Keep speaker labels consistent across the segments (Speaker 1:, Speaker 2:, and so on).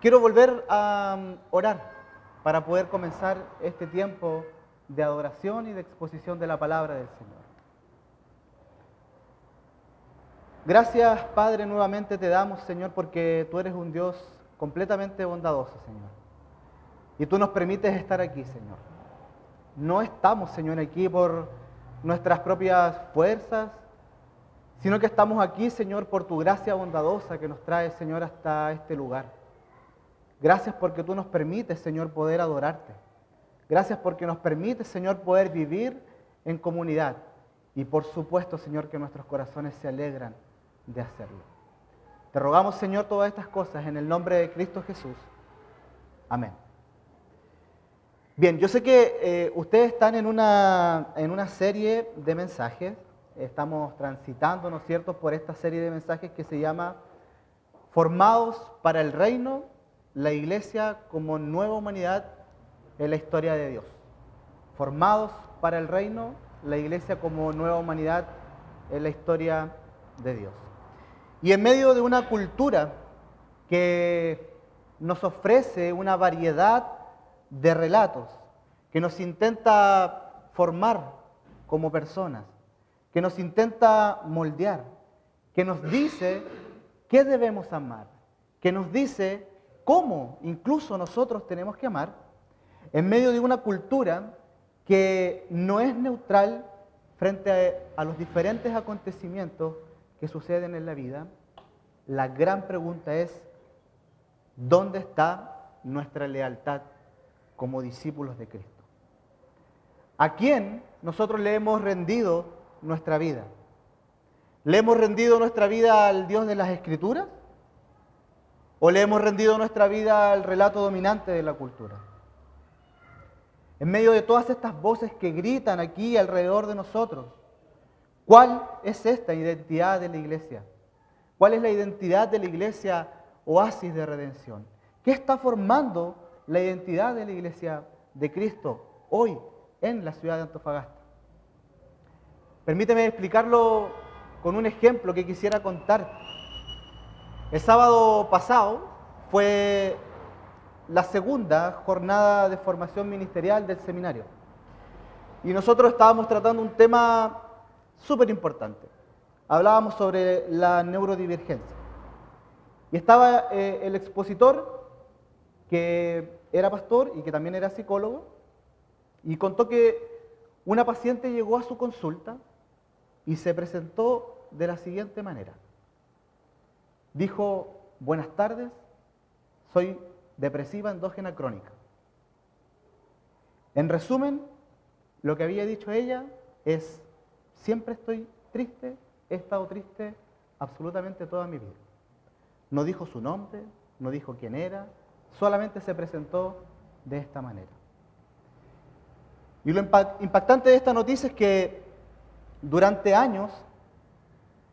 Speaker 1: Quiero volver a orar para poder comenzar este tiempo de adoración y de exposición de la palabra del Señor. Gracias, Padre, nuevamente te damos, Señor, porque tú eres un Dios completamente bondadoso, Señor. Y tú nos permites estar aquí, Señor. No estamos, Señor, aquí por nuestras propias fuerzas, sino que estamos aquí, Señor, por tu gracia bondadosa que nos trae, Señor, hasta este lugar. Gracias porque tú nos permites, Señor, poder adorarte. Gracias porque nos permites, Señor, poder vivir en comunidad. Y por supuesto, Señor, que nuestros corazones se alegran de hacerlo. Te rogamos, Señor, todas estas cosas en el nombre de Cristo Jesús. Amén. Bien, yo sé que ustedes están en una serie de mensajes. Estamos transitando, ¿no es cierto?, por esta serie de mensajes que se llama Formados para el Reino, la Iglesia como nueva humanidad en la historia de Dios. Formados para el Reino, la Iglesia como nueva humanidad en la historia de Dios. Y en medio de una cultura que nos ofrece una variedad de relatos, que nos intenta formar como personas, que nos intenta moldear, que nos dice qué debemos amar, que nos dice cómo incluso nosotros tenemos que amar, en medio de una cultura que no es neutral frente a los diferentes acontecimientos que suceden en la vida. La gran pregunta es, ¿dónde está nuestra lealtad como discípulos de Cristo? ¿A quién nosotros le hemos rendido nuestra vida? ¿Le hemos rendido nuestra vida al Dios de las Escrituras? ¿O le hemos rendido nuestra vida al relato dominante de la cultura? En medio de todas estas voces que gritan aquí alrededor de nosotros, ¿cuál es esta identidad de la iglesia? ¿Cuál es la identidad de la iglesia oasis de redención? ¿Qué está formando la identidad de la iglesia de Cristo hoy en la ciudad de Antofagasta? Permíteme explicarlo con un ejemplo que quisiera contar. El sábado pasado fue la segunda jornada de formación ministerial del seminario. Y nosotros estábamos tratando un tema súper importante. Hablábamos sobre la neurodivergencia. Y estaba el expositor, que era pastor y que también era psicólogo, y contó que una paciente llegó a su consulta y se presentó de la siguiente manera. Dijo: buenas tardes, soy depresiva endógena crónica. En resumen, lo que había dicho ella es: siempre estoy triste, he estado triste absolutamente toda mi vida. No dijo su nombre, no dijo quién era, solamente se presentó de esta manera. Y lo impactante de esta noticia es que durante años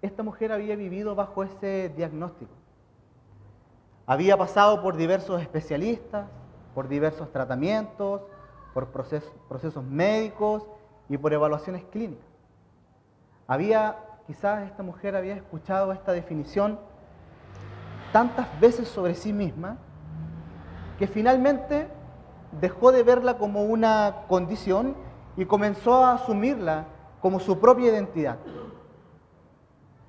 Speaker 1: esta mujer había vivido bajo ese diagnóstico. Había pasado por diversos especialistas, por diversos tratamientos, por procesos médicos y por evaluaciones clínicas. Quizás esta mujer había escuchado esta definición tantas veces sobre sí misma que finalmente dejó de verla como una condición y comenzó a asumirla como su propia identidad.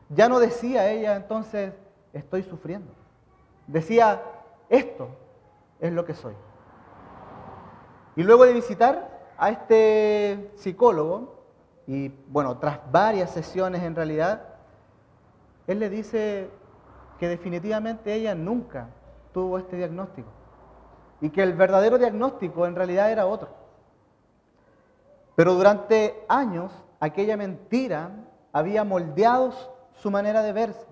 Speaker 1: Ya no decía ella entonces: estoy sufriendo. Decía: esto es lo que soy. Y luego de visitar a este psicólogo, y bueno, tras varias sesiones en realidad, él le dice que definitivamente ella nunca tuvo este diagnóstico y que el verdadero diagnóstico en realidad era otro. Pero durante años aquella mentira había moldeado su manera de verse,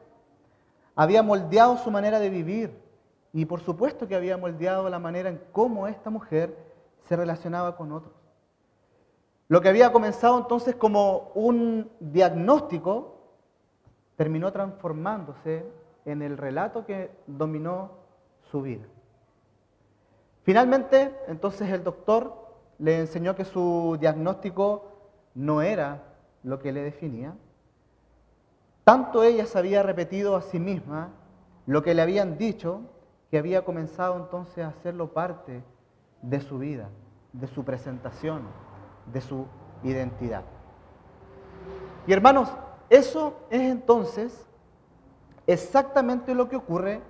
Speaker 1: había moldeado su manera de vivir y por supuesto que había moldeado la manera en cómo esta mujer se relacionaba con otros. Lo que había comenzado entonces como un diagnóstico terminó transformándose en el relato que dominó su vida. Finalmente, entonces el doctor le enseñó que su diagnóstico no era lo que le definía. Tanto ella se había repetido a sí misma lo que le habían dicho, que había comenzado entonces a hacerlo parte de su vida, de su presentación, de su identidad. Y hermanos, eso es entonces exactamente lo que ocurre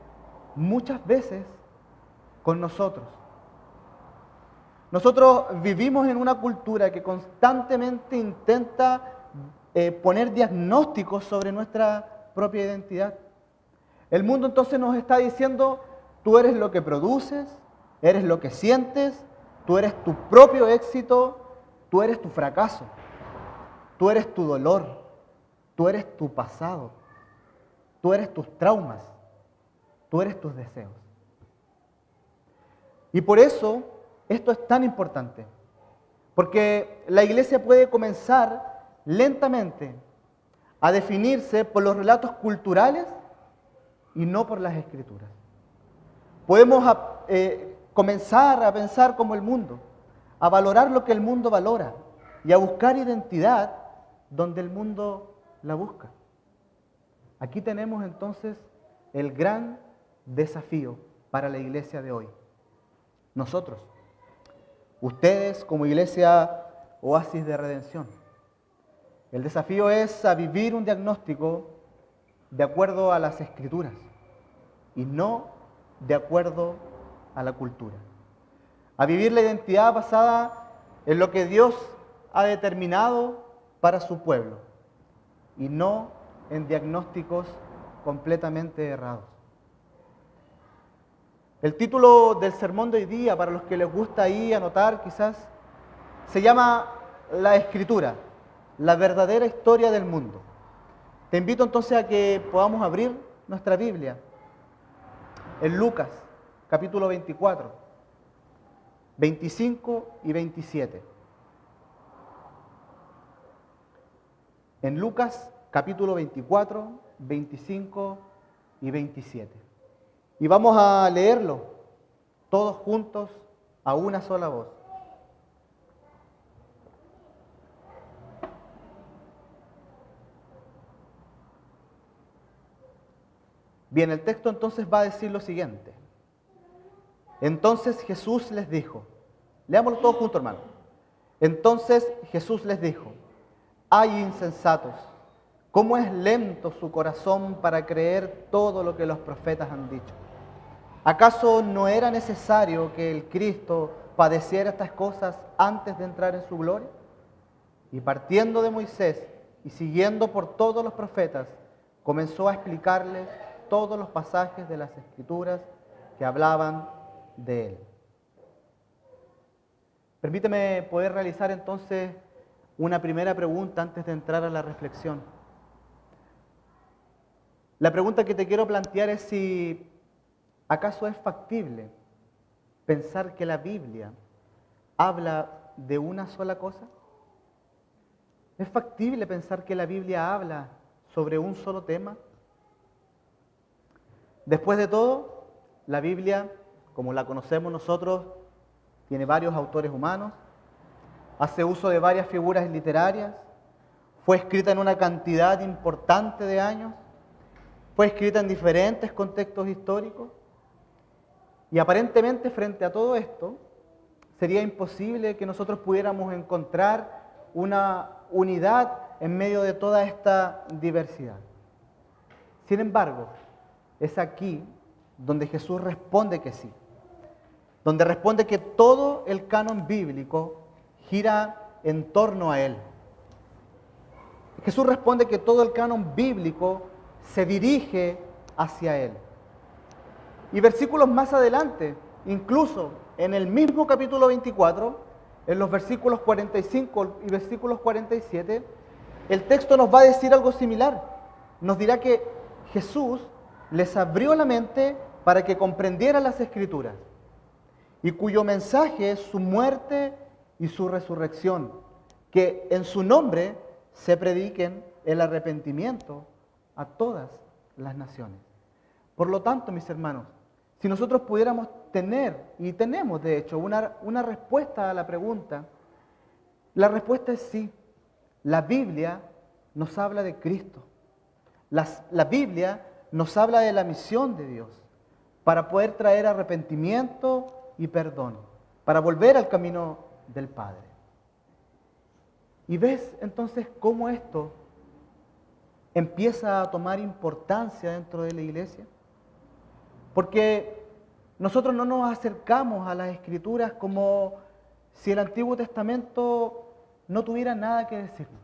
Speaker 1: muchas veces con nosotros. Nosotros vivimos en una cultura que constantemente intenta poner diagnósticos sobre nuestra propia identidad. El mundo entonces nos está diciendo, tú eres lo que produces, eres lo que sientes, tú eres tu propio éxito, tú eres tu fracaso, tú eres tu dolor, tú eres tu pasado, tú eres tus traumas, tú eres tus deseos. Y por eso esto es tan importante, porque la iglesia puede comenzar lentamente a definirse por los relatos culturales y no por las escrituras. Podemos comenzar a pensar como el mundo, a valorar lo que el mundo valora y a buscar identidad donde el mundo la busca. Aquí tenemos entonces el gran desafío para la iglesia de hoy. Nosotros, ustedes como iglesia Oasis de Redención, el desafío es a vivir un diagnóstico de acuerdo a las escrituras y no de acuerdo a la cultura. A vivir la identidad basada en lo que Dios ha determinado para su pueblo y no en diagnósticos completamente errados. El título del sermón de hoy día, para los que les gusta ahí anotar quizás, se llama La Escritura, la verdadera historia del mundo. Te invito entonces a que podamos abrir nuestra Biblia en Lucas, capítulo 24, 25 y 27. En Lucas, capítulo 24, 25 y 27. Y vamos a leerlo todos juntos a una sola voz. Bien, el texto entonces va a decir lo siguiente. Entonces Jesús les dijo, leámoslo todos juntos, hermano. Entonces Jesús les dijo, ay insensatos, ¿cómo es lento su corazón para creer todo lo que los profetas han dicho? ¿Acaso no era necesario que el Cristo padeciera estas cosas antes de entrar en su gloria? Y partiendo de Moisés y siguiendo por todos los profetas, comenzó a explicarles todos los pasajes de las Escrituras que hablaban de él. Permíteme poder realizar entonces una primera pregunta antes de entrar a la reflexión. La pregunta que te quiero plantear es si ¿acaso es factible pensar que la Biblia habla de una sola cosa? ¿Es factible pensar que la Biblia habla sobre un solo tema? Después de todo, la Biblia, como la conocemos nosotros, tiene varios autores humanos, hace uso de varias figuras literarias, fue escrita en una cantidad importante de años, fue escrita en diferentes contextos históricos, y aparentemente frente a todo esto, sería imposible que nosotros pudiéramos encontrar una unidad en medio de toda esta diversidad. Sin embargo, es aquí donde Jesús responde que sí, donde responde que todo el canon bíblico gira en torno a Él. Jesús responde que todo el canon bíblico se dirige hacia Él. Y versículos más adelante, incluso en el mismo capítulo 24, en los versículos 45 y versículos 47, el texto nos va a decir algo similar. Nos dirá que Jesús les abrió la mente para que comprendieran las Escrituras, y cuyo mensaje es su muerte y su resurrección, que en su nombre se prediquen el arrepentimiento a todas las naciones. Por lo tanto, mis hermanos, si nosotros pudiéramos tener, y tenemos de hecho, una respuesta a la pregunta, la respuesta es sí. La Biblia nos habla de Cristo. La Biblia nos habla de la misión de Dios. para poder traer arrepentimiento y perdón, para volver al camino del Padre. Y ves entonces cómo esto empieza a tomar importancia dentro de la iglesia. Porque nosotros no nos acercamos a las Escrituras como si el Antiguo Testamento no tuviera nada que decirnos.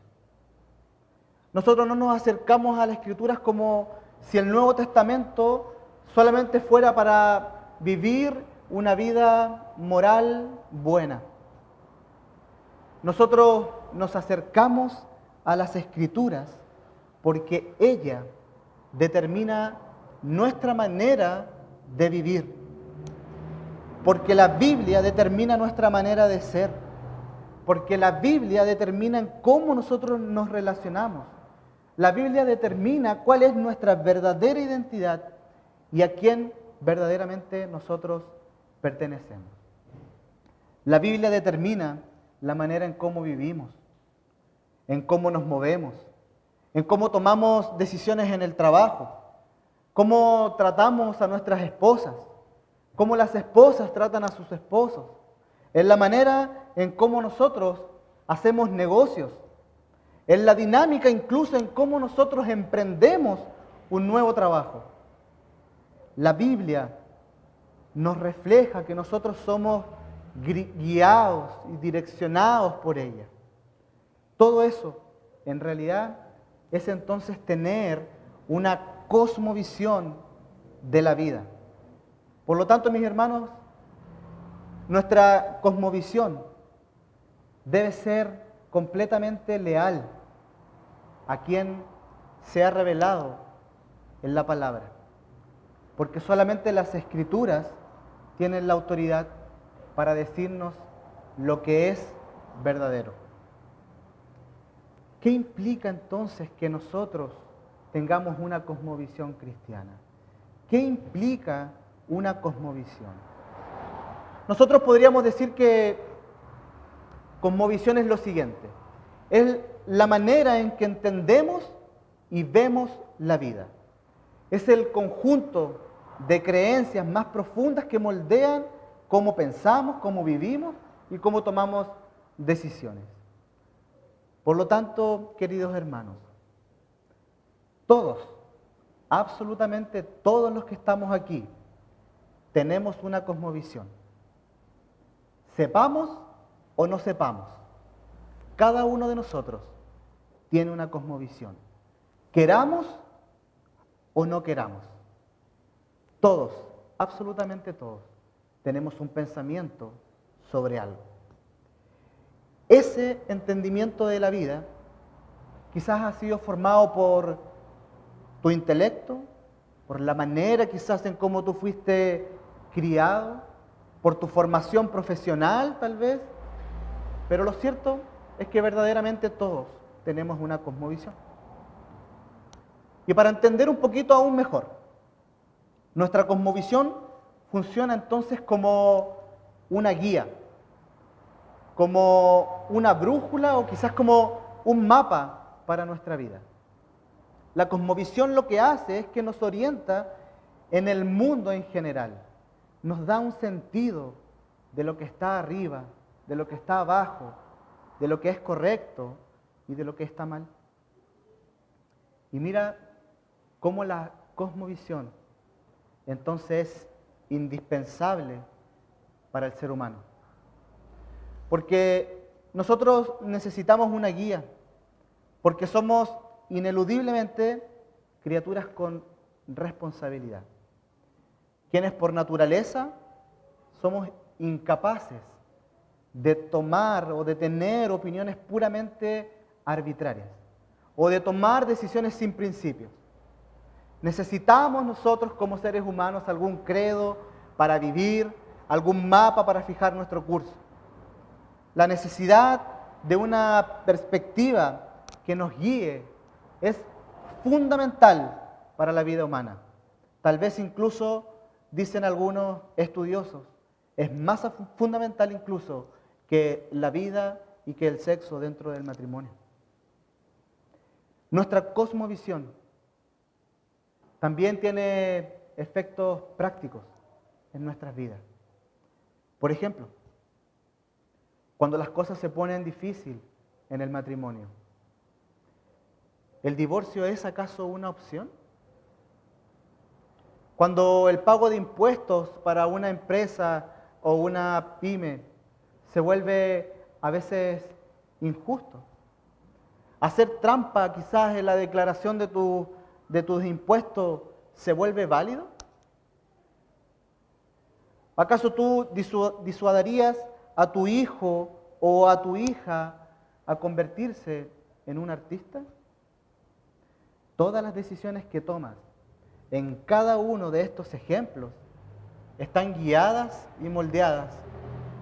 Speaker 1: Nosotros no nos acercamos a las Escrituras como si el Nuevo Testamento solamente fuera para vivir una vida moral buena. Nosotros nos acercamos a las Escrituras porque ella determina nuestra manera de vivir. Porque la Biblia determina nuestra manera de ser. Porque la Biblia determina en cómo nosotros nos relacionamos. La Biblia determina cuál es nuestra verdadera identidad y a quién verdaderamente nosotros pertenecemos. La Biblia determina la manera en cómo vivimos, en cómo nos movemos, en cómo tomamos decisiones en el trabajo, cómo tratamos a nuestras esposas, cómo las esposas tratan a sus esposos, en la manera en cómo nosotros hacemos negocios, en la dinámica incluso en cómo nosotros emprendemos un nuevo trabajo. La Biblia nos refleja que nosotros somos guiados y direccionados por ella. Todo eso, en realidad, es entonces tener una cosmovisión de la vida. Por lo tanto, mis hermanos, nuestra cosmovisión debe ser completamente leal a quien se ha revelado en la palabra. Porque solamente las Escrituras tienen la autoridad para decirnos lo que es verdadero. ¿Qué implica entonces que nosotros tengamos una cosmovisión cristiana? ¿Qué implica una cosmovisión? Nosotros podríamos decir que cosmovisión es lo siguiente: es la manera en que entendemos y vemos la vida. Es el conjunto de creencias más profundas que moldean cómo pensamos, cómo vivimos y cómo tomamos decisiones. Por lo tanto, queridos hermanos, todos, absolutamente todos los que estamos aquí, tenemos una cosmovisión. Sepamos o no sepamos, cada uno de nosotros tiene una cosmovisión. Queramos o no queramos, todos, absolutamente todos, tenemos un pensamiento sobre algo. Ese entendimiento de la vida quizás ha sido formado por tu intelecto, por la manera quizás en cómo tú fuiste criado, por tu formación profesional tal vez, pero lo cierto es que verdaderamente todos tenemos una cosmovisión. Y para entender un poquito aún mejor, nuestra cosmovisión funciona entonces como una guía, como una brújula o quizás como un mapa para nuestra vida. La cosmovisión lo que hace es que nos orienta en el mundo en general, nos da un sentido de lo que está arriba, de lo que está abajo, de lo que es correcto y de lo que está mal. Y mira cómo la cosmovisión entonces es indispensable para el ser humano. Porque nosotros necesitamos una guía, porque somos ineludiblemente criaturas con responsabilidad, quienes por naturaleza somos incapaces de tomar o de tener opiniones puramente arbitrarias o de tomar decisiones sin principios. Necesitamos nosotros como seres humanos algún credo para vivir, algún mapa para fijar nuestro curso. La necesidad de una perspectiva que nos guíe es fundamental para la vida humana. Tal vez incluso, dicen algunos estudiosos, es más fundamental incluso que la vida y que el sexo dentro del matrimonio. Nuestra cosmovisión también tiene efectos prácticos. en nuestras vidas. Por ejemplo, cuando las cosas se ponen difíciles en el matrimonio, ¿el divorcio es acaso una opción? Cuando el pago de impuestos para una empresa o una pyme se vuelve a veces injusto. Hacer trampa quizás en la declaración de tus impuestos se vuelve válido. ¿Acaso tú disuadirías a tu hijo o a tu hija a convertirse en un artista? Todas las decisiones que tomas en cada uno de estos ejemplos están guiadas y moldeadas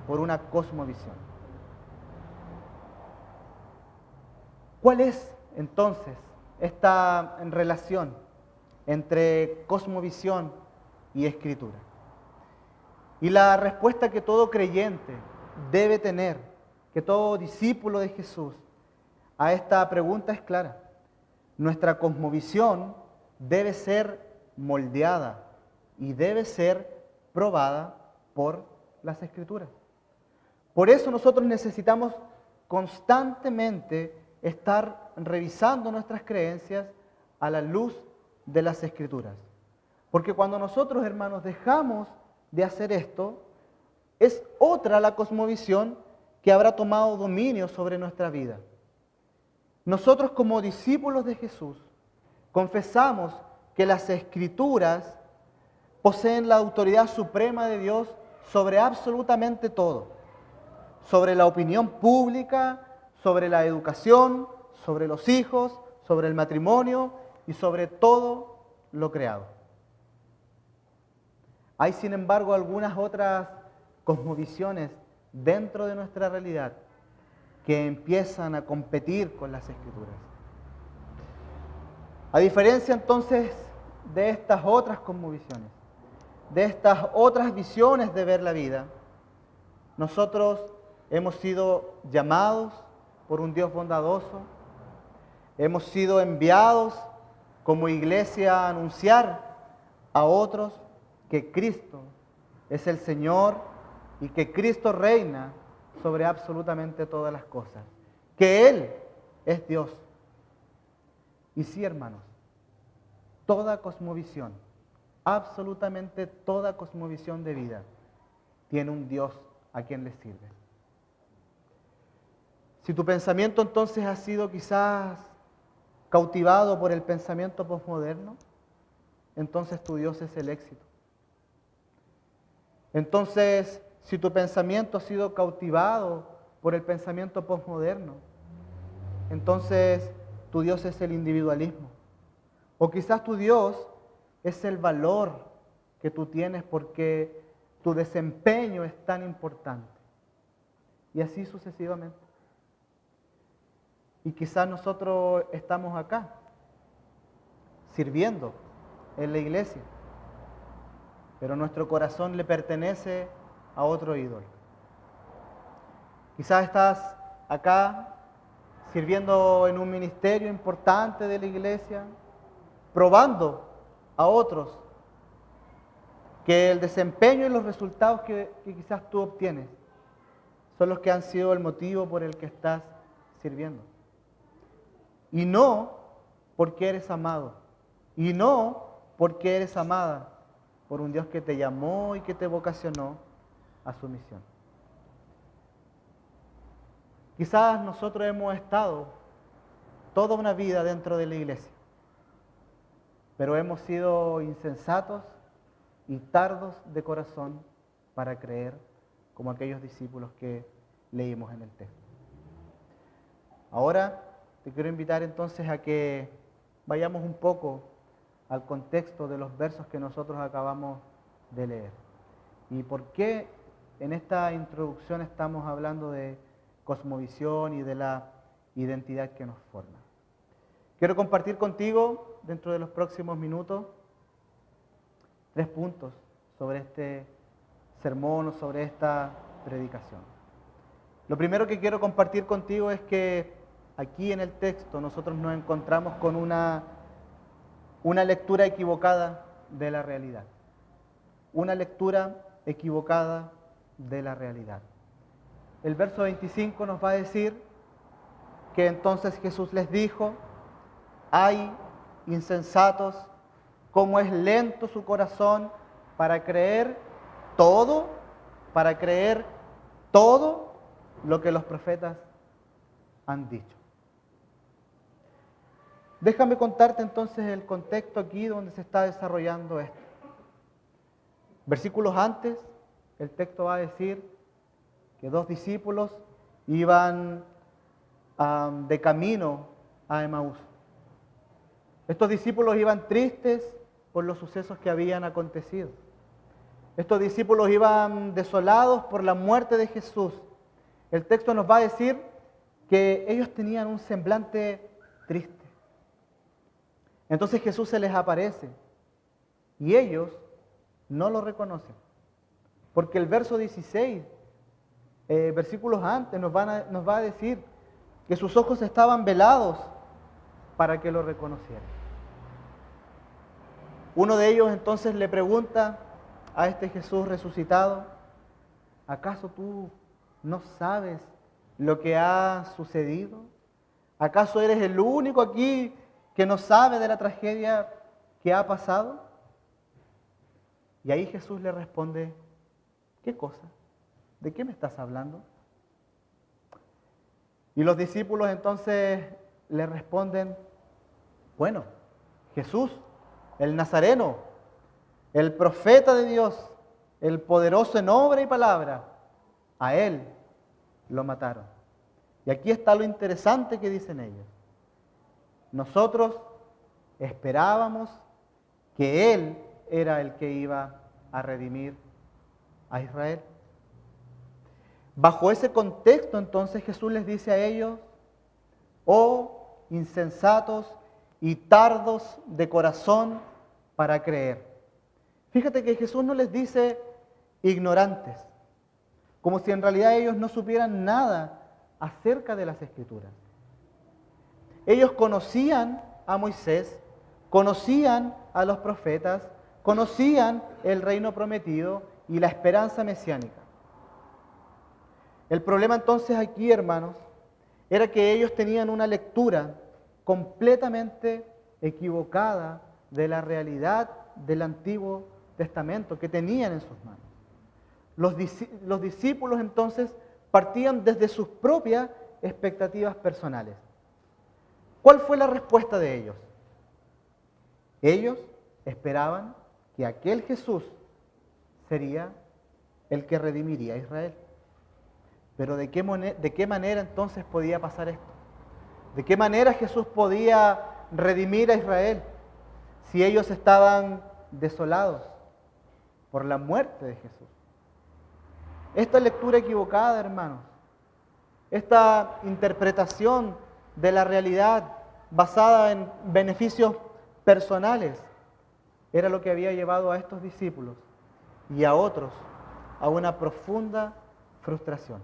Speaker 1: por una cosmovisión. ¿Cuál es entonces esta relación entre cosmovisión y escritura? Y la respuesta que todo creyente debe tener, que todo discípulo de Jesús, a esta pregunta es clara. Nuestra cosmovisión debe ser moldeada y debe ser probada por las Escrituras. Por eso nosotros necesitamos constantemente estar revisando nuestras creencias a la luz de las Escrituras. Porque cuando nosotros, hermanos, dejamos de hacer esto, es otra la cosmovisión que habrá tomado dominio sobre nuestra vida. Nosotros como discípulos de Jesús confesamos que las Escrituras poseen la autoridad suprema de Dios sobre absolutamente todo, sobre la opinión pública, sobre la educación, sobre los hijos, sobre el matrimonio y sobre todo lo creado. Hay, sin embargo, algunas otras cosmovisiones dentro de nuestra realidad que empiezan a competir con las Escrituras. A diferencia entonces de estas otras cosmovisiones, de estas otras visiones de ver la vida, nosotros hemos sido llamados por un Dios bondadoso, hemos sido enviados como iglesia a anunciar a otros que Cristo es el Señor y que Cristo reina sobre absolutamente todas las cosas, que Él es Dios. Y sí, hermanos, toda cosmovisión, absolutamente toda cosmovisión de vida, tiene un Dios a quien le sirve. Si tu pensamiento entonces ha sido quizás cautivado por el pensamiento posmoderno, entonces tu Dios es el éxito. Entonces, si tu pensamiento ha sido cautivado por el pensamiento posmoderno, entonces tu Dios es el individualismo. O quizás tu Dios es el valor que tú tienes porque tu desempeño es tan importante. Y así sucesivamente. Y quizás nosotros estamos acá, sirviendo en la iglesia, pero nuestro corazón le pertenece a otro ídolo. Quizás estás acá sirviendo en un ministerio importante de la iglesia, probando a otros que el desempeño y los resultados que quizás tú obtienes son los que han sido el motivo por el que estás sirviendo. Y no porque eres amado, y no porque eres amada por un Dios que te llamó y que te vocacionó a su misión. Quizás nosotros hemos estado toda una vida dentro de la iglesia, pero hemos sido insensatos y tardos de corazón para creer como aquellos discípulos que leímos en el texto. Ahora te quiero invitar entonces a que vayamos un poco al contexto de los versos que nosotros acabamos de leer. ¿Y por qué en esta introducción estamos hablando de cosmovisión y de la identidad que nos forma? Quiero compartir contigo, dentro de los próximos minutos, 3 puntos sobre este sermón o sobre esta predicación. Lo primero que quiero compartir contigo es que aquí en el texto nosotros nos encontramos con una lectura equivocada de la realidad. una lectura equivocada de la realidad. El verso 25 nos va a decir que entonces Jesús les dijo: ay, insensatos, cómo es lento su corazón para creer todo lo que los profetas han dicho. Déjame contarte entonces el contexto aquí donde se está desarrollando esto. Versículos antes, el texto va a decir que 2 discípulos iban de camino a Emaús. Estos discípulos iban tristes por los sucesos que habían acontecido. Estos discípulos iban desolados por la muerte de Jesús. El texto nos va a decir que ellos tenían un semblante triste. Entonces Jesús se les aparece y ellos no lo reconocen. Porque el verso 16, versículos antes, nos va a decir que sus ojos estaban velados para que lo reconocieran. Uno de ellos entonces le pregunta a este Jesús resucitado: ¿acaso tú no sabes lo que ha sucedido? ¿Acaso eres el único aquí que no sabe de la tragedia que ha pasado? Y ahí Jesús le responde: ¿qué cosa? ¿De qué me estás hablando? Y los discípulos entonces le responden: bueno, Jesús, el Nazareno, el profeta de Dios, el poderoso en obra y palabra, a él lo mataron. Y aquí está lo interesante que dicen ellos. Nosotros esperábamos que él era el que iba a redimir a Israel. Bajo ese contexto, entonces, Jesús les dice a ellos: oh insensatos y tardos de corazón para creer. Fíjate que Jesús no les dice ignorantes, como si en realidad ellos no supieran nada acerca de las Escrituras. Ellos conocían a Moisés, conocían a los profetas, conocían el reino prometido y la esperanza mesiánica. El problema entonces aquí, hermanos, era que ellos tenían una lectura completamente equivocada de la realidad del Antiguo Testamento que tenían en sus manos. Los discípulos entonces partían desde sus propias expectativas personales. ¿Cuál fue la respuesta de ellos? Ellos esperaban que aquel Jesús sería el que redimiría a Israel. Pero ¿de qué manera entonces podía pasar esto? ¿De qué manera Jesús podía redimir a Israel si ellos estaban desolados por la muerte de Jesús? Esta lectura equivocada, hermanos, esta interpretación de la realidad basada en beneficios personales, era lo que había llevado a estos discípulos y a otros a una profunda frustración,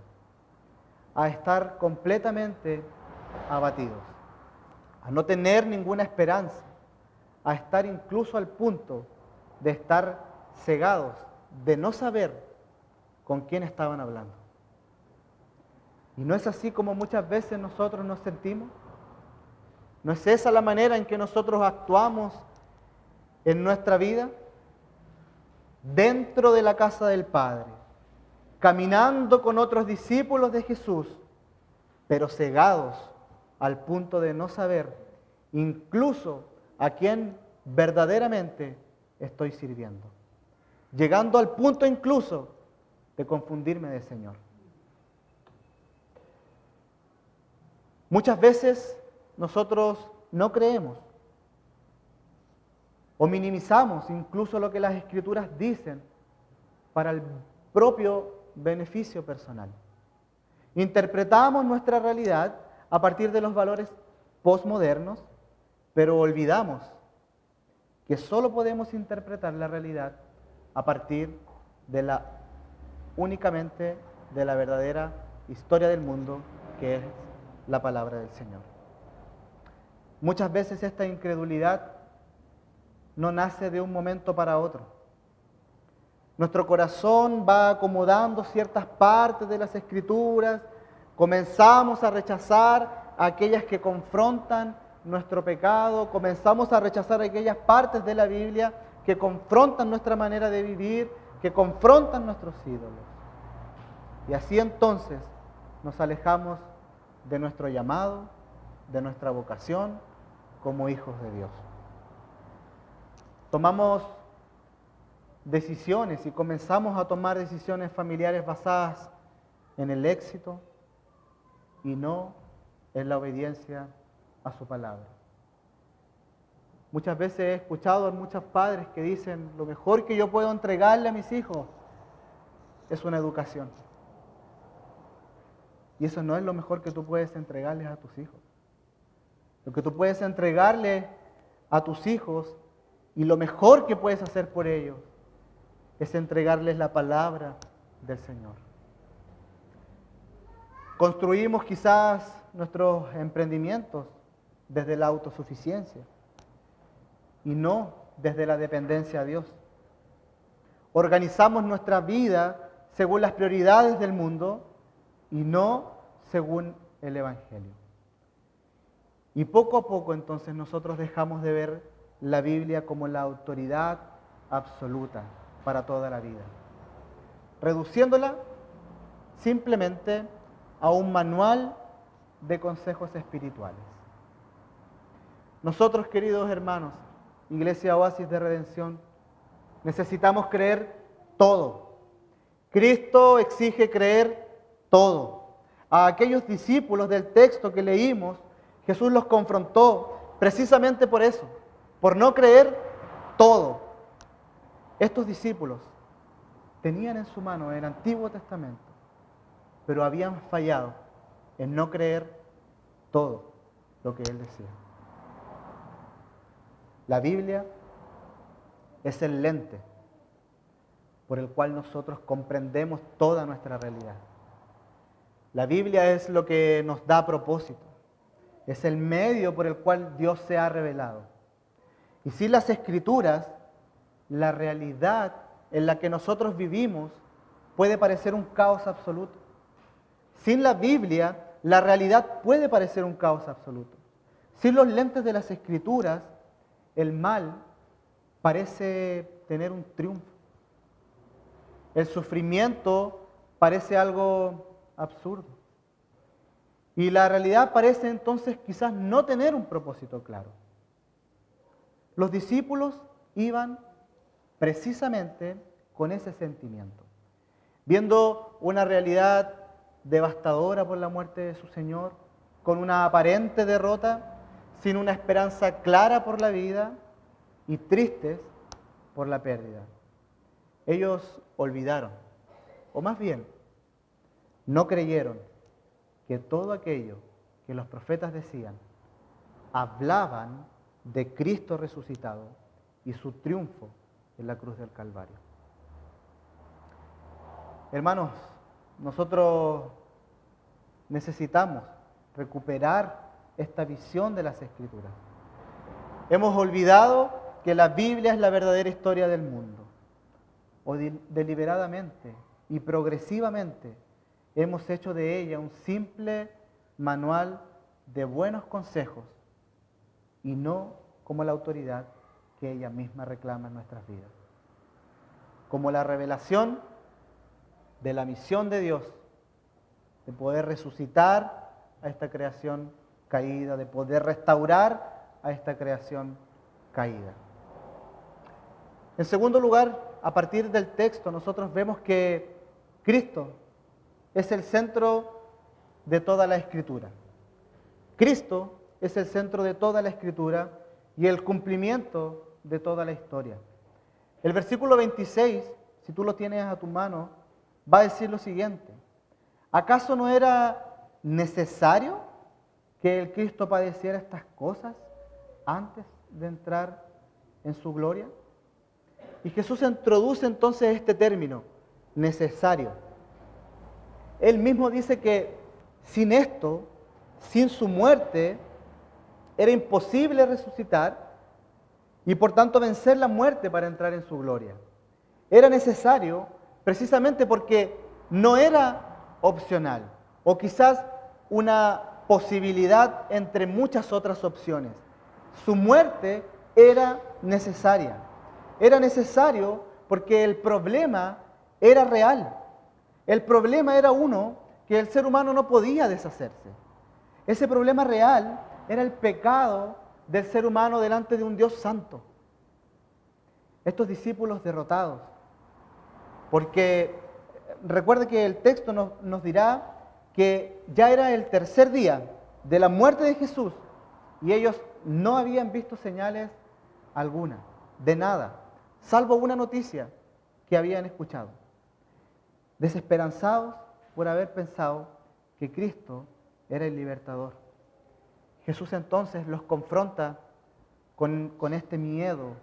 Speaker 1: a estar completamente abatidos, a no tener ninguna esperanza, a estar incluso al punto de estar cegados, de no saber con quién estaban hablando. ¿Y no es así como muchas veces nosotros nos sentimos? ¿No es esa la manera en que nosotros actuamos en nuestra vida? Dentro de la casa del Padre, caminando con otros discípulos de Jesús, pero cegados al punto de no saber incluso a quién verdaderamente estoy sirviendo. Llegando al punto incluso de confundirme del Señor. Muchas veces nosotros no creemos o minimizamos incluso lo que las Escrituras dicen para el propio beneficio personal. Interpretamos nuestra realidad a partir de los valores posmodernos, pero olvidamos que solo podemos interpretar la realidad a partir de únicamente de la verdadera historia del mundo, que es la palabra del Señor. Muchas veces esta incredulidad no nace de un momento para otro. Nuestro corazón va acomodando ciertas partes de las Escrituras, comenzamos a rechazar aquellas que confrontan nuestro pecado, comenzamos a rechazar aquellas partes de la Biblia que confrontan nuestra manera de vivir, que confrontan nuestros ídolos. Y así entonces nos alejamos de nuestro llamado, de nuestra vocación como hijos de Dios. Tomamos decisiones y comenzamos a tomar decisiones familiares basadas en el éxito y no en la obediencia a su palabra. Muchas veces he escuchado a muchos padres que dicen, lo mejor que yo puedo entregarle a mis hijos es una educación. Y eso no es lo mejor que tú puedes entregarles a tus hijos. Lo que tú puedes entregarle a tus hijos y lo mejor que puedes hacer por ellos es entregarles la palabra del Señor. Construimos quizás nuestros emprendimientos desde la autosuficiencia y no desde la dependencia a Dios. Organizamos nuestra vida según las prioridades del mundo y no según el Evangelio. Y poco a poco entonces nosotros dejamos de ver la Biblia como la autoridad absoluta para toda la vida, reduciéndola simplemente a un manual de consejos espirituales. Nosotros, queridos hermanos, Iglesia Oasis de Redención, necesitamos creer todo. Cristo exige creer todo. A aquellos discípulos del texto que leímos, Jesús los confrontó precisamente por eso, por no creer todo. Estos discípulos tenían en su mano el Antiguo Testamento, pero habían fallado en no creer todo lo que Él decía. La Biblia es el lente por el cual nosotros comprendemos toda nuestra realidad. La Biblia es lo que nos da propósito, es el medio por el cual Dios se ha revelado. Y sin las Escrituras, la realidad en la que nosotros vivimos puede parecer un caos absoluto. Sin la Biblia, la realidad puede parecer un caos absoluto. Sin los lentes de las Escrituras, el mal parece tener un triunfo. El sufrimiento parece algo absurdo. Y la realidad parece entonces quizás no tener un propósito claro. Los discípulos iban precisamente con ese sentimiento, viendo una realidad devastadora por la muerte de su Señor, con una aparente derrota, sin una esperanza clara por la vida y tristes por la pérdida. Ellos olvidaron, o más bien, no creyeron que todo aquello que los profetas decían hablaban de Cristo resucitado y su triunfo en la cruz del Calvario. Hermanos, nosotros necesitamos recuperar esta visión de las Escrituras. Hemos olvidado que la Biblia es la verdadera historia del mundo. O deliberadamente y progresivamente hemos hecho de ella un simple manual de buenos consejos y no como la autoridad que ella misma reclama en nuestras vidas. Como la revelación de la misión de Dios, de poder resucitar a esta creación caída, de poder restaurar a esta creación caída. En segundo lugar, a partir del texto, nosotros vemos que Cristo es el centro de toda la Escritura. Cristo es el centro de toda la Escritura y el cumplimiento de toda la historia. El versículo 26, si tú lo tienes a tu mano, va a decir lo siguiente: ¿acaso no era necesario que el Cristo padeciera estas cosas antes de entrar en su gloria? Y Jesús introduce entonces este término, necesario. Él mismo dice que sin esto, sin su muerte, era imposible resucitar y por tanto vencer la muerte para entrar en su gloria. era necesario precisamente porque no era opcional, o quizás una posibilidad entre muchas otras opciones. Su muerte era necesaria. Era necesario porque el problema era real. El problema era uno que el ser humano no podía deshacerse. Ese problema real era el pecado del ser humano delante de un Dios santo. Estos discípulos derrotados, porque recuerde que el texto nos dirá que ya era el tercer día de la muerte de Jesús y ellos no habían visto señales alguna, de nada, salvo una noticia que habían escuchado. Desesperanzados por haber pensado que Cristo era el libertador. Jesús entonces los confronta con este miedo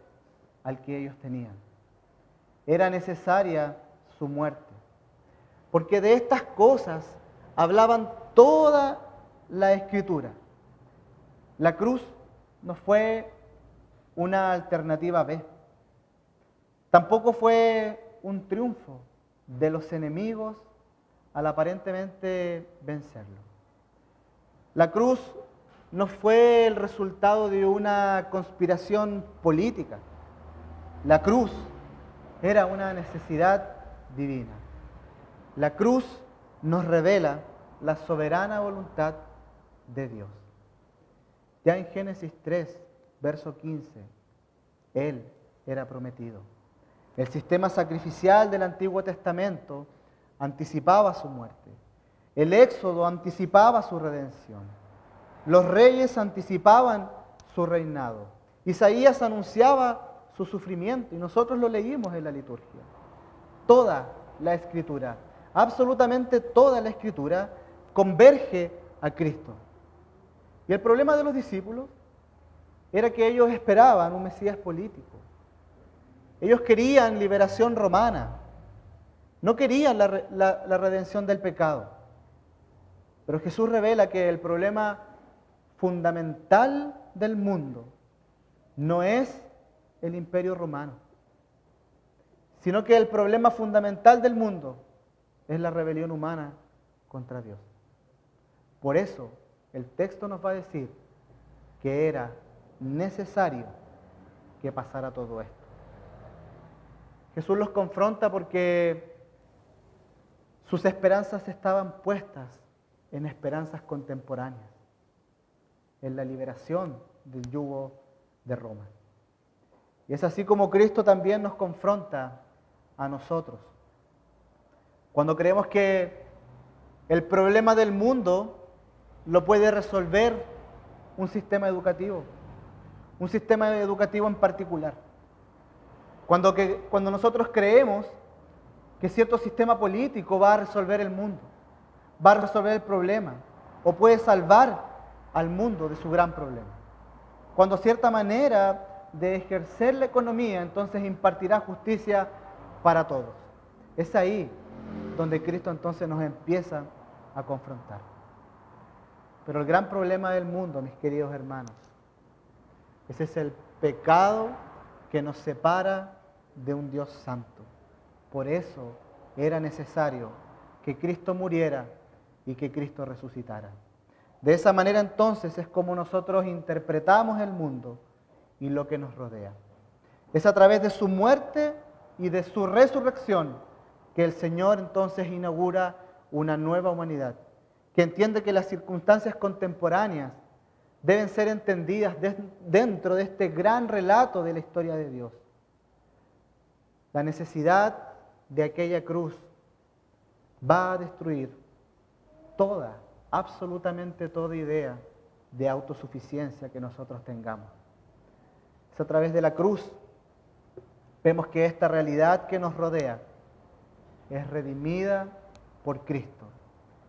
Speaker 1: al que ellos tenían. Era necesaria su muerte, porque de estas cosas hablaban toda la Escritura. La cruz no fue una alternativa B, tampoco fue un triunfo de los enemigos al aparentemente vencerlo. La cruz no fue el resultado de una conspiración política. La cruz era una necesidad divina. La cruz nos revela la soberana voluntad de Dios. Ya en Génesis 3, verso 15, Él era prometido. El sistema sacrificial del Antiguo Testamento anticipaba su muerte. El Éxodo anticipaba su redención. Los reyes anticipaban su reinado. Isaías anunciaba su sufrimiento y nosotros lo leímos en la liturgia. Toda la Escritura, absolutamente toda la Escritura converge a Cristo. Y el problema de los discípulos era que ellos esperaban un Mesías político. Ellos querían liberación romana, no querían la redención del pecado. Pero Jesús revela que el problema fundamental del mundo no es el imperio romano, sino que el problema fundamental del mundo es la rebelión humana contra Dios. Por eso el texto nos va a decir que era necesario que pasara todo esto. Jesús los confronta porque sus esperanzas estaban puestas en esperanzas contemporáneas, en la liberación del yugo de Roma. Y es así como Cristo también nos confronta a nosotros. Cuando creemos que el problema del mundo lo puede resolver un sistema educativo en particular. Cuando nosotros creemos que cierto sistema político va a resolver el mundo, va a resolver el problema, o puede salvar al mundo de su gran problema. Cuando cierta manera de ejercer la economía, entonces impartirá justicia para todos. Es ahí donde Cristo entonces nos empieza a confrontar. Pero el gran problema del mundo, mis queridos hermanos, ese es el pecado que nos separa de un Dios santo. Por eso era necesario que Cristo muriera y que Cristo resucitara. De esa manera entonces es como nosotros interpretamos el mundo y lo que nos rodea. Es a través de su muerte y de su resurrección que el Señor entonces inaugura una nueva humanidad, que entiende que las circunstancias contemporáneas deben ser entendidas dentro de este gran relato de la historia de Dios. La necesidad de aquella cruz va a destruir absolutamente toda idea de autosuficiencia que nosotros tengamos. Es a través de la cruz vemos que esta realidad que nos rodea es redimida por Cristo,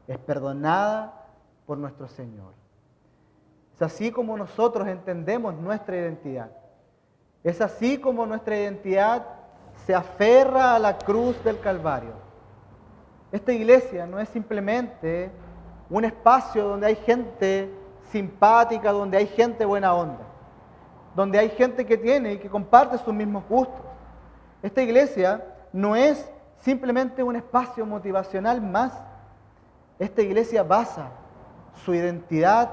Speaker 1: es perdonada por nuestro Señor. Es así como nosotros entendemos nuestra identidad. Es así como nuestra identidad se aferra a la cruz del Calvario. Esta iglesia no es simplemente un espacio donde hay gente simpática, donde hay gente buena onda, donde hay gente que tiene y que comparte sus mismos gustos. Esta iglesia no es simplemente un espacio motivacional más. Esta iglesia basa su identidad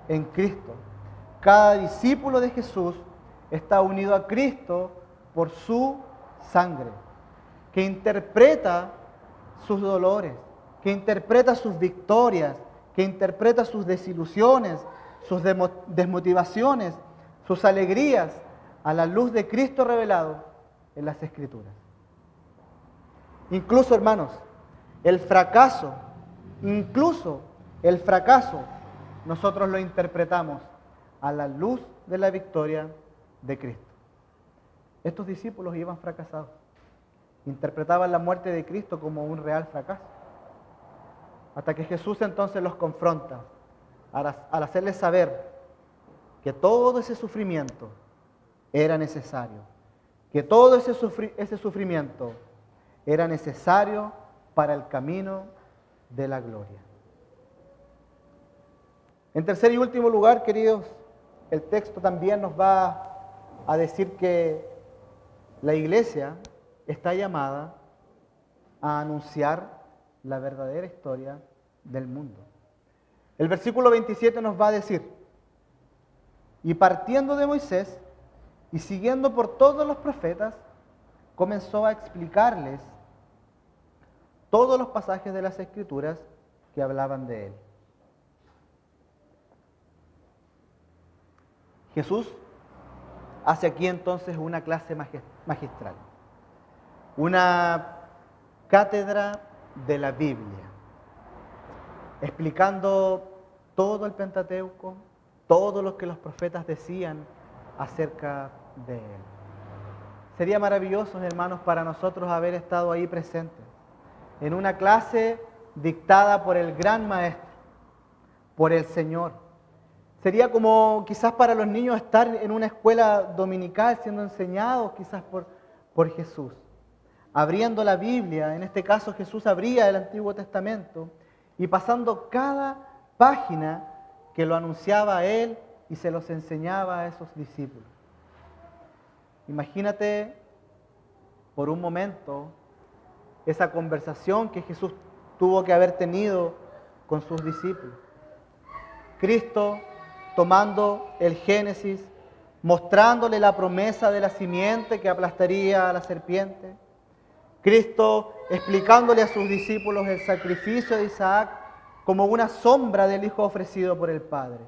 Speaker 1: en Cristo. Cada discípulo de Jesús está unido a Cristo por su sangre, que interpreta sus dolores, que interpreta sus victorias, que interpreta sus desilusiones, sus desmotivaciones, sus alegrías a la luz de Cristo revelado en las Escrituras. Incluso, hermanos, el fracaso, nosotros lo interpretamos a la luz de la victoria de Cristo. Estos discípulos iban fracasados. Interpretaban la muerte de Cristo como un real fracaso. Hasta que Jesús entonces los confronta al hacerles saber que todo ese sufrimiento era necesario. Que todo ese sufrimiento era necesario para el camino de la gloria. En tercer y último lugar, queridos, el texto también nos va a decir que la iglesia está llamada a anunciar la verdadera historia del mundo. El versículo 27 nos va a decir: y partiendo de Moisés y siguiendo por todos los profetas, comenzó a explicarles todos los pasajes de las Escrituras que hablaban de él. Jesús hace aquí entonces una clase magistral, una cátedra de la Biblia, explicando todo el Pentateuco, todo lo que los profetas decían acerca de él. Sería maravilloso, hermanos, para nosotros haber estado ahí presentes, en una clase dictada por el gran Maestro, por el Señor. Sería como quizás para los niños estar en una escuela dominical siendo enseñados quizás por Jesús. Abriendo la Biblia, en este caso Jesús abría el Antiguo Testamento y pasando cada página que lo anunciaba a él y se los enseñaba a esos discípulos. Imagínate por un momento esa conversación que Jesús tuvo que haber tenido con sus discípulos. Cristo tomando el Génesis, mostrándole la promesa de la simiente que aplastaría a la serpiente. Cristo explicándole a sus discípulos el sacrificio de Isaac como una sombra del Hijo ofrecido por el Padre.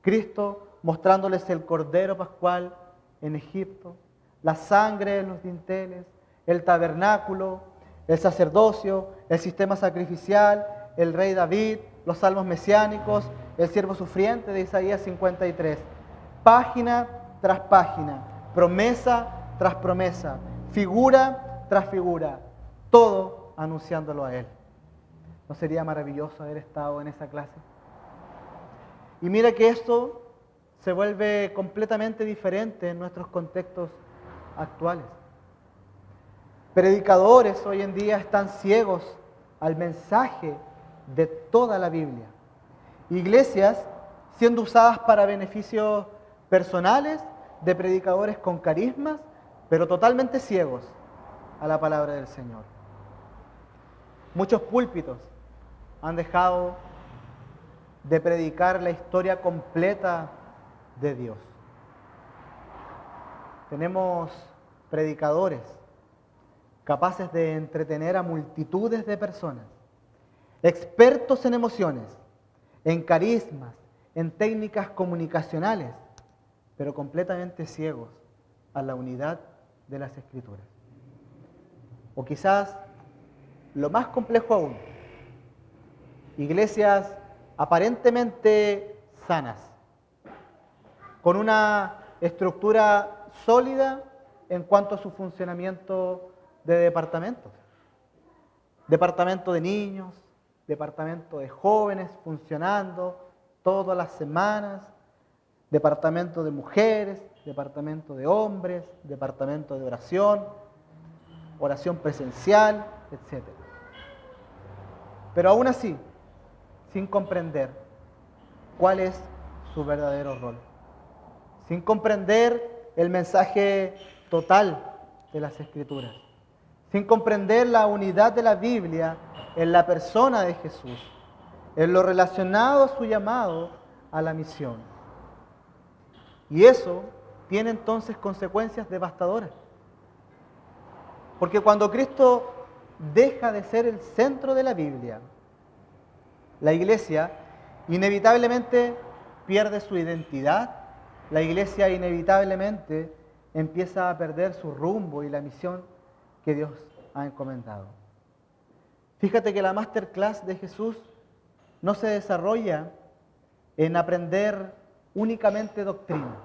Speaker 1: Cristo mostrándoles el Cordero Pascual en Egipto, la sangre en los dinteles, el tabernáculo, el sacerdocio, el sistema sacrificial, el rey David, los salmos mesiánicos, el siervo sufriente de Isaías 53. Página tras página, promesa tras promesa, figura tras figura, todo anunciándolo a Él. ¿No sería maravilloso haber estado en esa clase? Y mira que esto se vuelve completamente diferente en nuestros contextos actuales. Predicadores hoy en día están ciegos al mensaje de toda la Biblia. Iglesias siendo usadas para beneficios personales de predicadores con carismas, pero totalmente ciegos a la palabra del Señor. Muchos púlpitos han dejado de predicar la historia completa de Dios. Tenemos predicadores capaces de entretener a multitudes de personas, expertos en emociones, en carismas, en técnicas comunicacionales, pero completamente ciegos a la unidad de las Escrituras. O quizás, lo más complejo aún, iglesias aparentemente sanas, con una estructura sólida en cuanto a su funcionamiento de departamentos. Departamento de niños, departamento de jóvenes funcionando todas las semanas, departamento de mujeres, departamento de hombres, departamento de oración, oración presencial, etc. Pero aún así, sin comprender cuál es su verdadero rol, sin comprender el mensaje total de las Escrituras, sin comprender la unidad de la Biblia en la persona de Jesús, en lo relacionado a su llamado a la misión. Y eso tiene entonces consecuencias devastadoras. Porque cuando Cristo deja de ser el centro de la Biblia, la iglesia inevitablemente pierde su identidad, la iglesia inevitablemente empieza a perder su rumbo y la misión que Dios ha encomendado. Fíjate que la masterclass de Jesús no se desarrolla en aprender únicamente doctrina.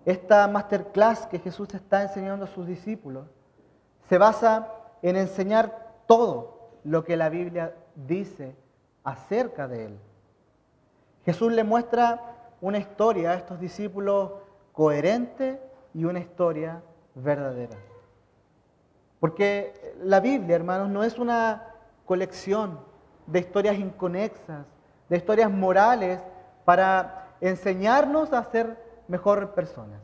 Speaker 1: Esta masterclass que Jesús está enseñando a sus discípulos se basa en enseñar todo lo que la Biblia dice acerca de Él. Jesús le muestra una historia a estos discípulos coherente y una historia verdadera. Porque la Biblia, hermanos, no es una colección de historias inconexas, de historias morales para enseñarnos a ser mejores personas.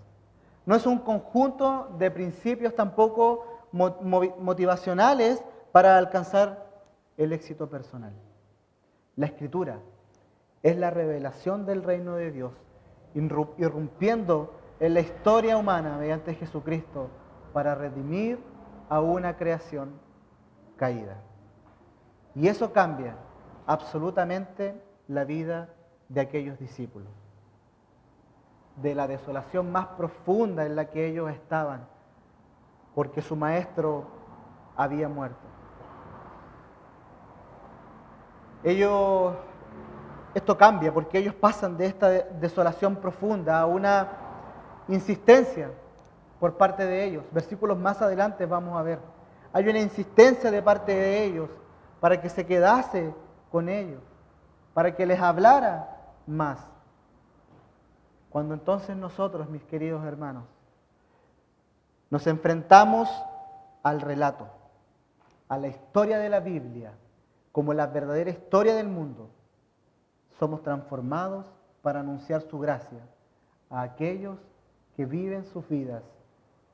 Speaker 1: No es un conjunto de principios tampoco motivacionales para alcanzar el éxito personal. La Escritura es la revelación del reino de Dios, irrumpiendo en la historia humana mediante Jesucristo para redimir a una creación caída. Y eso cambia absolutamente la vida de aquellos discípulos. De la desolación más profunda en la que ellos estaban, porque su maestro había muerto. Esto cambia porque ellos pasan de esta desolación profunda a una insistencia por parte de ellos. Versículos más adelante vamos a ver. Hay una insistencia de parte de ellos para que se quedase con ellos, para que les hablara más. Cuando entonces nosotros, mis queridos hermanos, nos enfrentamos al relato, a la historia de la Biblia, como la verdadera historia del mundo, somos transformados para anunciar su gracia a aquellos que viven sus vidas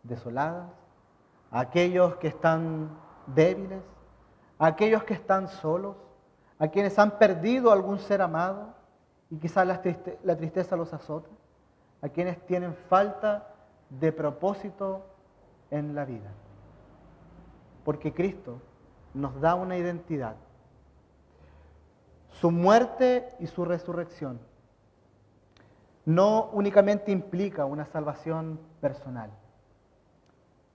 Speaker 1: desoladas, a aquellos que están débiles, a aquellos que están solos, a quienes han perdido algún ser amado y quizás la tristeza los azota, a quienes tienen falta de propósito en la vida. Porque Cristo nos da una identidad. Su muerte y su resurrección no únicamente implica una salvación personal,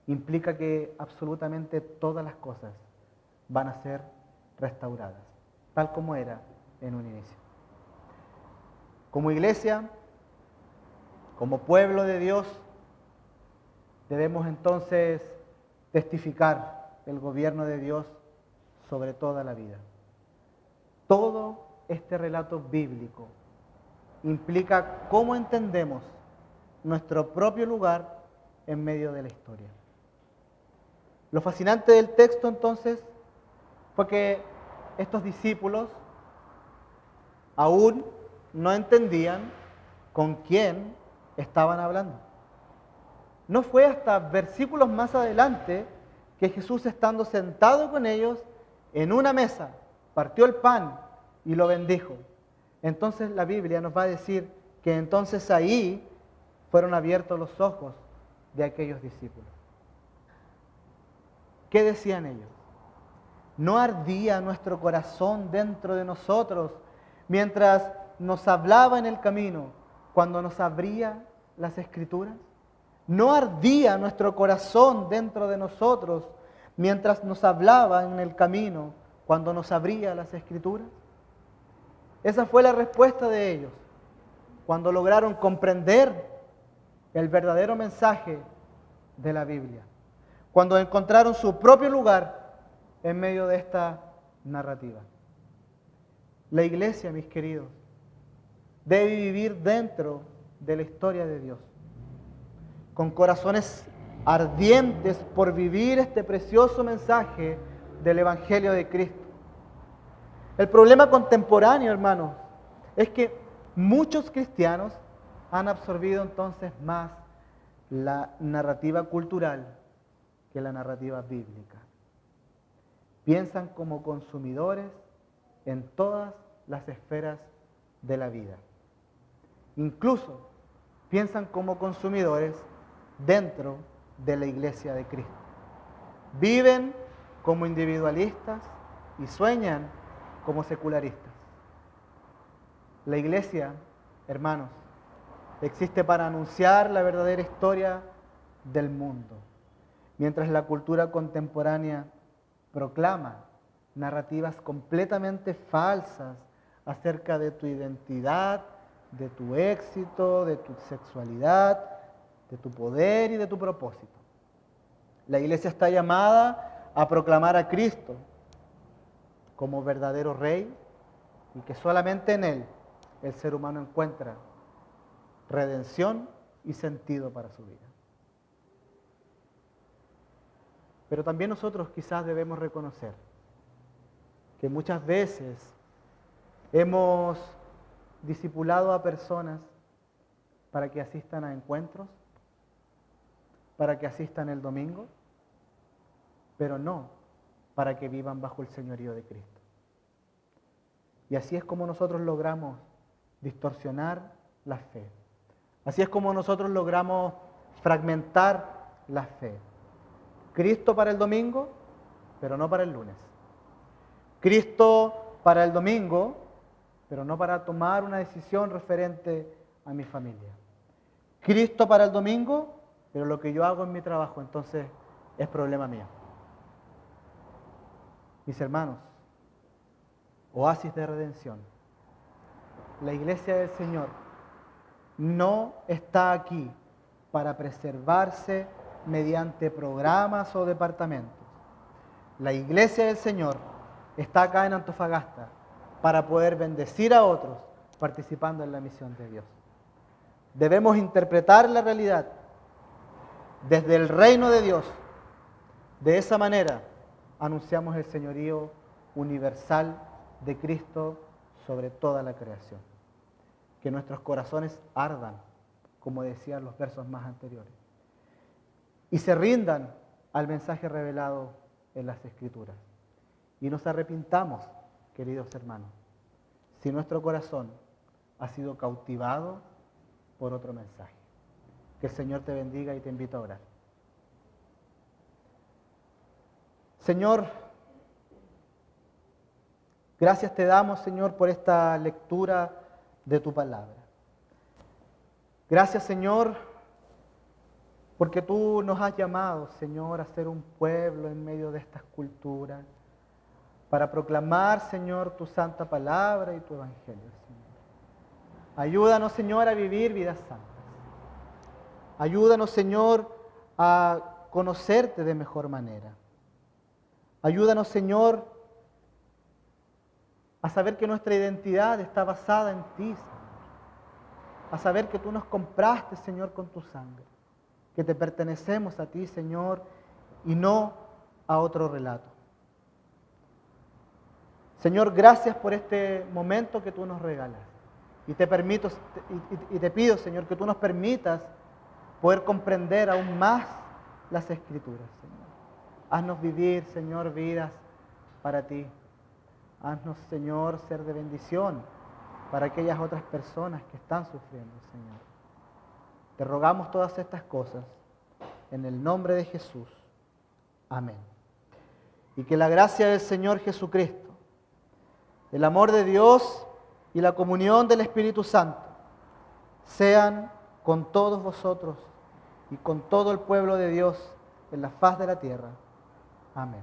Speaker 1: implica que absolutamente todas las cosas van a ser restauradas, tal como era en un inicio. Como iglesia, como pueblo de Dios, debemos entonces testificar el gobierno de Dios sobre toda la vida. Todo este relato bíblico implica cómo entendemos nuestro propio lugar en medio de la historia. Lo fascinante del texto entonces fue que estos discípulos aún no entendían con quién estaban hablando. No fue hasta versículos más adelante que Jesús, estando sentado con ellos en una mesa, partió el pan y lo bendijo. Entonces la Biblia nos va a decir que entonces ahí fueron abiertos los ojos de aquellos discípulos. ¿Qué decían ellos? ¿No ardía nuestro corazón dentro de nosotros mientras nos hablaba en el camino, cuando nos abría las Escrituras? ¿No ardía nuestro corazón dentro de nosotros mientras nos hablaba en el camino, cuando nos abría las Escrituras? Esa fue la respuesta de ellos, cuando lograron comprender el verdadero mensaje de la Biblia, cuando encontraron su propio lugar en medio de esta narrativa. La iglesia, mis queridos, debe vivir dentro de la historia de Dios, con corazones ardientes por vivir este precioso mensaje del Evangelio de Cristo. El problema contemporáneo, hermanos, es que muchos cristianos han absorbido entonces más la narrativa cultural que la narrativa bíblica. Piensan como consumidores en todas las esferas de la vida. Incluso piensan como consumidores dentro de la iglesia de Cristo. Viven como individualistas y sueñan como secularistas. La iglesia, hermanos, existe para anunciar la verdadera historia del mundo, mientras la cultura contemporánea proclama narrativas completamente falsas acerca de tu identidad, de tu éxito, de tu sexualidad, de tu poder y de tu propósito. La iglesia está llamada a proclamar a Cristo como verdadero Rey y que solamente en Él el ser humano encuentra redención y sentido para su vida. Pero también nosotros quizás debemos reconocer que muchas veces hemos discipulado a personas para que asistan a encuentros, para que asistan el domingo, pero no para que vivan bajo el señorío de Cristo. Y así es como nosotros logramos distorsionar la fe. Así es como nosotros logramos fragmentar la fe. Cristo para el domingo, pero no para el lunes. Cristo para el domingo, pero no para tomar una decisión referente a mi familia. Cristo para el domingo, pero lo que yo hago en mi trabajo, entonces es problema mío. Mis hermanos, oasis de redención, la iglesia del Señor no está aquí para preservarse mediante programas o departamentos. La iglesia del Señor está acá en Antofagasta para poder bendecir a otros participando en la misión de Dios. Debemos interpretar la realidad desde el reino de Dios. De esa manera anunciamos el señorío universal de Cristo sobre toda la creación. Que nuestros corazones ardan, como decían los versos más anteriores, y se rindan al mensaje revelado en las Escrituras. Y nos arrepintamos, queridos hermanos, si nuestro corazón ha sido cautivado por otro mensaje. Que el Señor te bendiga y te invito a orar. Señor, gracias te damos, Señor, por esta lectura de tu palabra. Gracias, Señor, porque tú nos has llamado, Señor, a ser un pueblo en medio de estas culturas, para proclamar, Señor, tu santa palabra y tu evangelio, Señor. Ayúdanos, Señor, a vivir vidas santas. Ayúdanos, Señor, a conocerte de mejor manera. Ayúdanos, Señor, a saber que nuestra identidad está basada en ti, Señor. A saber que tú nos compraste, Señor, con tu sangre. Que te pertenecemos a ti, Señor, y no a otro relato. Señor, gracias por este momento que tú nos regalas. Y te pido, Señor, que tú nos permitas poder comprender aún más las Escrituras, Señor. Haznos vivir, Señor, vidas para ti. Haznos, Señor, ser de bendición para aquellas otras personas que están sufriendo, Señor. Te rogamos todas estas cosas en el nombre de Jesús. Amén. Y que la gracia del Señor Jesucristo, el amor de Dios y la comunión del Espíritu Santo sean con todos vosotros y con todo el pueblo de Dios en la faz de la tierra. Amén.